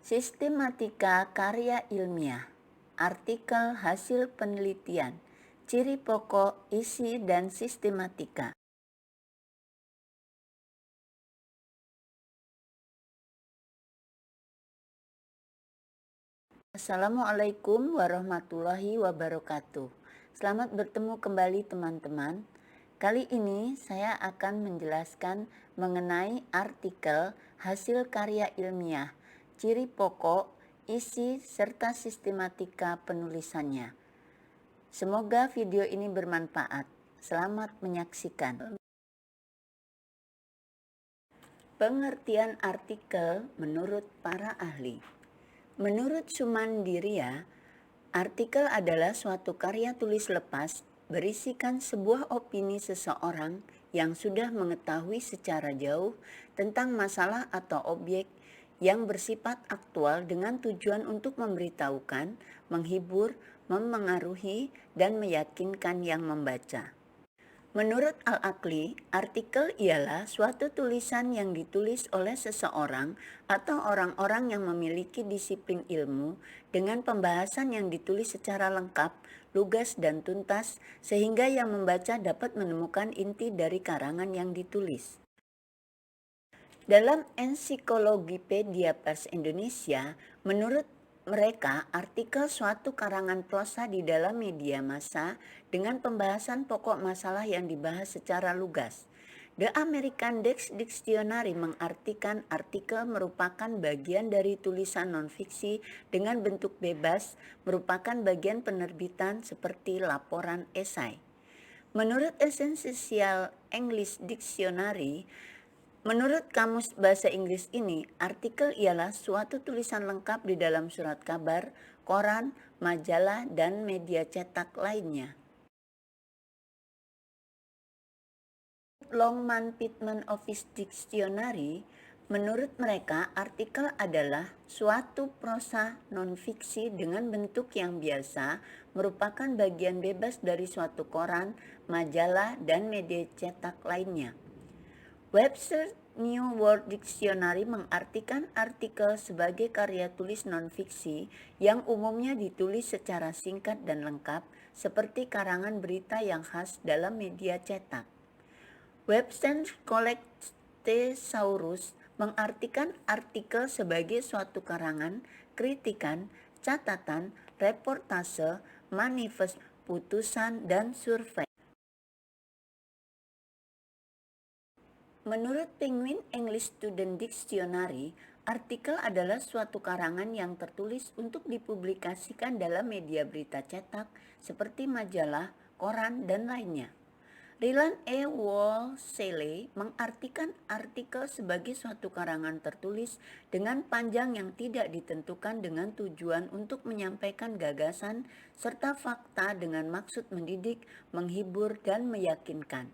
Sistematika karya ilmiah, artikel hasil penelitian, ciri pokok, isi, dan sistematika. Assalamualaikum warahmatullahi wabarakatuh. Selamat bertemu kembali teman-teman. Kali ini saya akan menjelaskan mengenai artikel hasil karya ilmiah, ciri pokok, isi, serta sistematika penulisannya. Semoga video ini bermanfaat. Selamat menyaksikan. Pengertian artikel menurut para ahli. Menurut Sumandiria, artikel adalah suatu karya tulis lepas berisikan sebuah opini seseorang yang sudah mengetahui secara jauh tentang masalah atau objek yang bersifat aktual dengan tujuan untuk memberitahukan, menghibur, memengaruhi, dan meyakinkan yang membaca. Menurut Al-Aqli, artikel ialah suatu tulisan yang ditulis oleh seseorang atau orang-orang yang memiliki disiplin ilmu dengan pembahasan yang ditulis secara lengkap, lugas, dan tuntas sehingga yang membaca dapat menemukan inti dari karangan yang ditulis. Dalam Ensiklopedia Pers Indonesia, menurut mereka, artikel suatu karangan prosa di dalam media massa dengan pembahasan pokok masalah yang dibahas secara lugas. The American Dictionary mengartikan artikel merupakan bagian dari tulisan non-fiksi dengan bentuk bebas, merupakan bagian penerbitan seperti laporan esai. Menurut Essential English Dictionary, menurut Kamus Bahasa Inggris ini, artikel ialah suatu tulisan lengkap di dalam surat kabar, koran, majalah, dan media cetak lainnya. Longman Pitman Office Dictionary, menurut mereka artikel adalah suatu prosa non-fiksi dengan bentuk yang biasa, merupakan bagian bebas dari suatu koran, majalah, dan media cetak lainnya. Webster New World Dictionary mengartikan artikel sebagai karya tulis non-fiksi yang umumnya ditulis secara singkat dan lengkap, seperti karangan berita yang khas dalam media cetak. Webster Collect Thesaurus mengartikan artikel sebagai suatu karangan, kritikan, catatan, reportase, manifest, putusan, dan survei. Menurut Penguin English Student Dictionary, artikel adalah suatu karangan yang tertulis untuk dipublikasikan dalam media berita cetak seperti majalah, koran, dan lainnya. Ryland E. Wolseley mengartikan artikel sebagai suatu karangan tertulis dengan panjang yang tidak ditentukan dengan tujuan untuk menyampaikan gagasan serta fakta dengan maksud mendidik, menghibur, dan meyakinkan.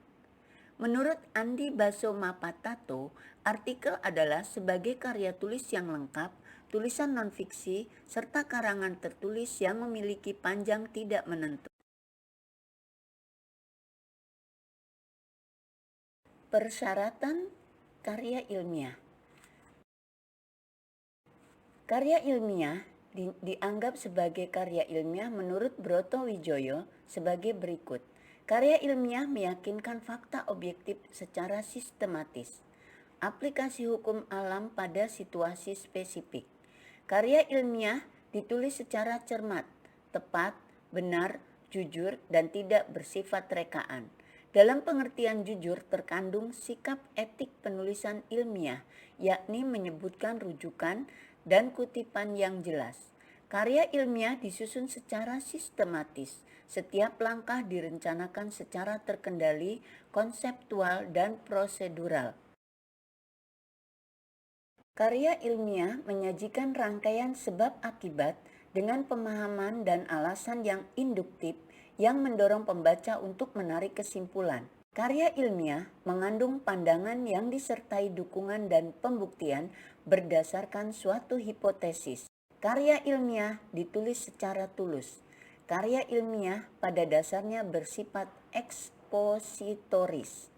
Menurut Andi Baso Mapatato, artikel adalah sebagai karya tulis yang lengkap, tulisan non-fiksi, serta karangan tertulis yang memiliki panjang tidak menentu. Persyaratan karya ilmiah. Karya ilmiah dianggap sebagai karya ilmiah menurut Broto Wijoyo sebagai berikut. Karya ilmiah meyakinkan fakta objektif secara sistematis. Aplikasi hukum alam pada situasi spesifik. Karya ilmiah ditulis secara cermat, tepat, benar, jujur, dan tidak bersifat rekaan. Dalam pengertian jujur terkandung sikap etik penulisan ilmiah, yakni menyebutkan rujukan dan kutipan yang jelas. Karya ilmiah disusun secara sistematis. Setiap langkah direncanakan secara terkendali, konseptual, dan prosedural. Karya ilmiah menyajikan rangkaian sebab akibat dengan pemahaman dan alasan yang induktif yang mendorong pembaca untuk menarik kesimpulan. Karya ilmiah mengandung pandangan yang disertai dukungan dan pembuktian berdasarkan suatu hipotesis. Karya ilmiah ditulis secara tulus. Karya ilmiah pada dasarnya bersifat ekspositoris.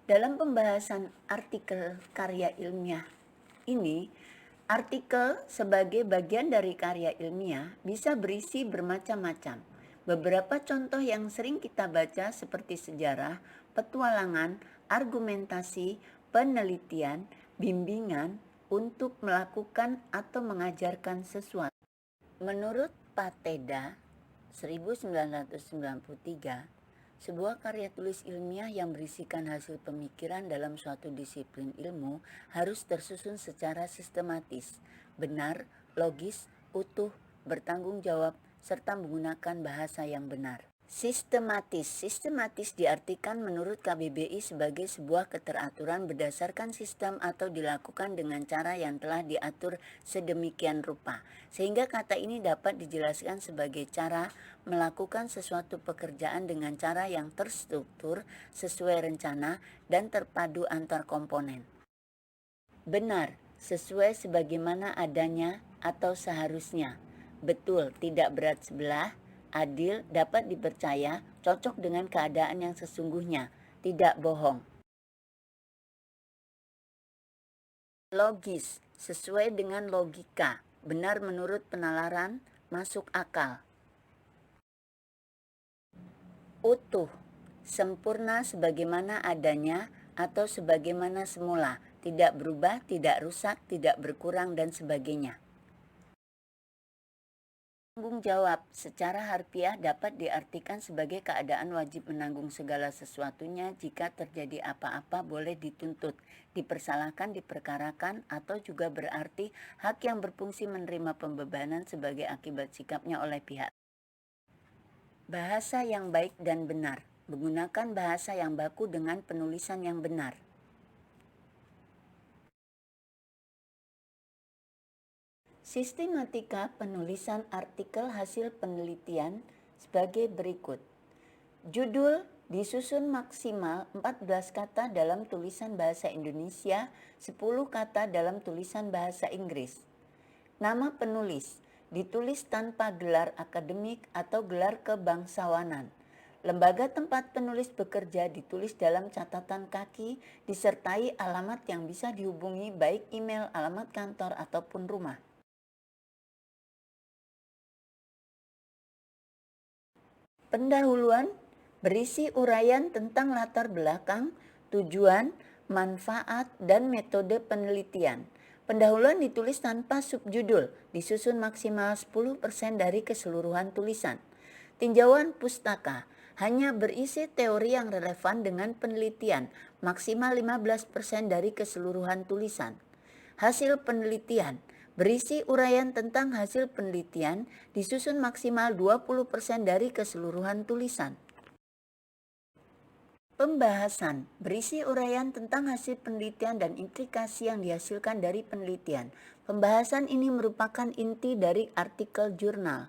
Dalam pembahasan artikel karya ilmiah ini, artikel sebagai bagian dari karya ilmiah bisa berisi bermacam-macam. Beberapa contoh yang sering kita baca seperti sejarah, petualangan, argumentasi, penelitian, bimbingan untuk melakukan atau mengajarkan sesuatu. Menurut Pateda 1993, sebuah karya tulis ilmiah yang berisikan hasil pemikiran dalam suatu disiplin ilmu harus tersusun secara sistematis, benar, logis, utuh, bertanggung jawab, serta menggunakan bahasa yang benar. Sistematis diartikan menurut KBBI sebagai sebuah keteraturan berdasarkan sistem atau dilakukan dengan cara yang telah diatur sedemikian rupa, sehingga kata ini dapat dijelaskan sebagai cara melakukan sesuatu pekerjaan dengan cara yang terstruktur, sesuai rencana, dan terpadu antar komponen. Benar, sesuai sebagaimana adanya atau seharusnya. Betul, tidak berat sebelah. Adil, dapat dipercaya, cocok dengan keadaan yang sesungguhnya, tidak bohong. Logis, sesuai dengan logika, benar menurut penalaran, masuk akal. Utuh, sempurna sebagaimana adanya atau sebagaimana semula, tidak berubah, tidak rusak, tidak berkurang, dan sebagainya. Tanggung jawab secara harfiah dapat diartikan sebagai keadaan wajib menanggung segala sesuatunya jika terjadi apa-apa boleh dituntut, dipersalahkan, diperkarakan, atau juga berarti hak yang berfungsi menerima pembebanan sebagai akibat sikapnya oleh pihak. Bahasa yang baik dan benar, menggunakan bahasa yang baku dengan penulisan yang benar. Sistematika penulisan artikel hasil penelitian sebagai berikut. Judul disusun maksimal 14 kata dalam tulisan bahasa Indonesia, 10 kata dalam tulisan bahasa Inggris. Nama penulis ditulis tanpa gelar akademik atau gelar kebangsawanan. Lembaga tempat penulis bekerja ditulis dalam catatan kaki disertai alamat yang bisa dihubungi baik email, alamat kantor, ataupun rumah. Pendahuluan berisi uraian tentang latar belakang, tujuan, manfaat, dan metode penelitian. Pendahuluan ditulis tanpa subjudul, disusun maksimal 10% dari keseluruhan tulisan. Tinjauan pustaka hanya berisi teori yang relevan dengan penelitian, maksimal 15% dari keseluruhan tulisan. Hasil penelitian berisi uraian tentang hasil penelitian, disusun maksimal 20% dari keseluruhan tulisan. Pembahasan berisi uraian tentang hasil penelitian dan implikasi yang dihasilkan dari penelitian. Pembahasan ini merupakan inti dari artikel jurnal.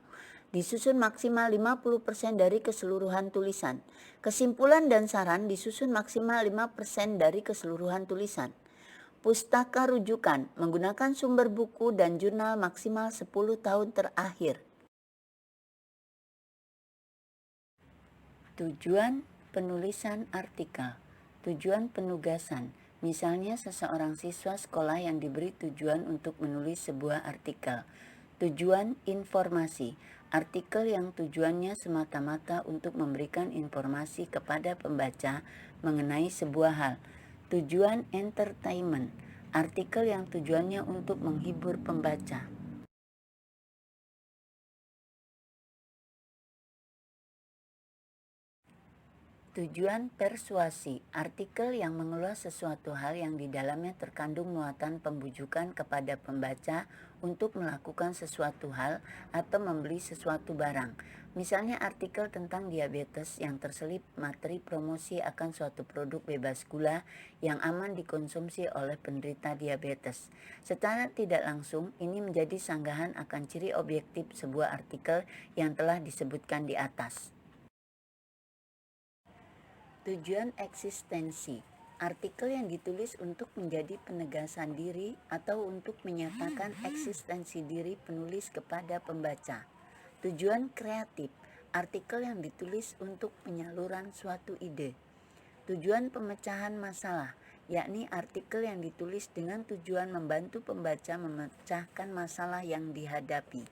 Disusun maksimal 50% dari keseluruhan tulisan. Kesimpulan dan saran disusun maksimal 5% dari keseluruhan tulisan. Pustaka rujukan menggunakan sumber buku dan jurnal maksimal 10 tahun terakhir. Tujuan penulisan artikel, tujuan penugasan. Misalnya seseorang siswa sekolah yang diberi tujuan untuk menulis sebuah artikel. Tujuan informasi, artikel yang tujuannya semata-mata untuk memberikan informasi kepada pembaca mengenai sebuah hal. Tujuan entertainment, artikel yang tujuannya untuk menghibur pembaca. Tujuan persuasi, artikel yang mengulas sesuatu hal yang di dalamnya terkandung muatan pembujukan kepada pembaca untuk melakukan sesuatu hal atau membeli sesuatu barang. Misalnya artikel tentang diabetes yang terselip materi promosi akan suatu produk bebas gula yang aman dikonsumsi oleh penderita diabetes. Secara tidak langsung, ini menjadi sanggahan akan ciri objektif sebuah artikel yang telah disebutkan di atas. Tujuan eksistensi, artikel yang ditulis untuk menjadi penegasan diri atau untuk menyatakan eksistensi diri penulis kepada pembaca. Tujuan kreatif, artikel yang ditulis untuk penyaluran suatu ide. Tujuan pemecahan masalah, yakni artikel yang ditulis dengan tujuan membantu pembaca memecahkan masalah yang dihadapi.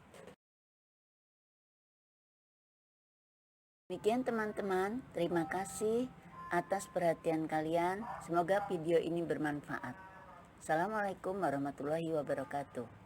Demikian teman-teman, terima kasih atas perhatian kalian. Semoga video ini bermanfaat. Assalamualaikum warahmatullahi wabarakatuh.